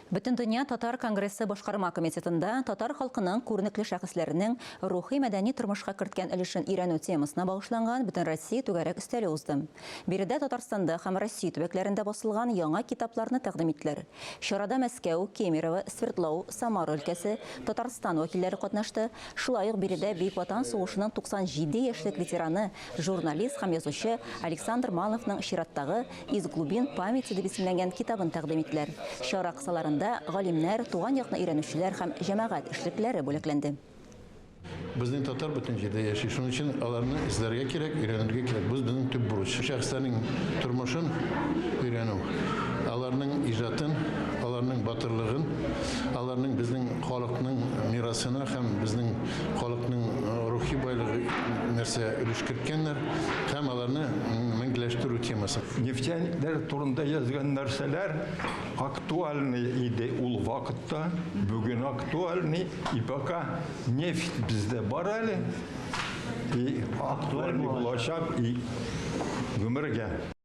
Бүтін дөнья Татар Конгрессы башкарма комитетында татар халкының күренекле шәхесләренең рухи мәдәни тормышка керткән өлешен өйрәнү темасына багышланган Бөтен Россия түгәрәк өстәле узды. Биредә Татарстанда һәм Россия төбәкләрендә басылган яңа китапларны тәкъдим иттеләр. Чарада Мәскәү, Кемерово, Свердлов, Самара өлкәсе, Татарстан вәкилләре катнашты. Шулай ук биредә Бөек Ватан сугышының 97 яшьлек ветераны, журналист һәм язучы Александр Маловның чираттагы «Из глубин памяти» дип исемләнгән китабын тәкъдим иттеләр. Чара кысаларында галимнәр, туган якны өйрәнүчеләр һәм җәмәгать эшлекләре бүләкләнде. Безнең татар бөтен җирдә яши, шуның өчен аларны эзләргә кирәк, өйрәнергә кирәк. Без безнең төп бурыч. Шәхесләрнең тормышын өйрәнү, аларның иҗатын, аларның батырлыгын, аларның безнең халыкның мирасына һәм безнең халыкның рухи байлыгы нәрсә өлеш керткәннәр һәм аларны мәңгеләштерү темасы. Нефтянилар турында язган нәрсәләр актуальны иде ул вакытта, бүген актуальны, и пока нефть бездә бар әле, и актуальны булачак и гомергә.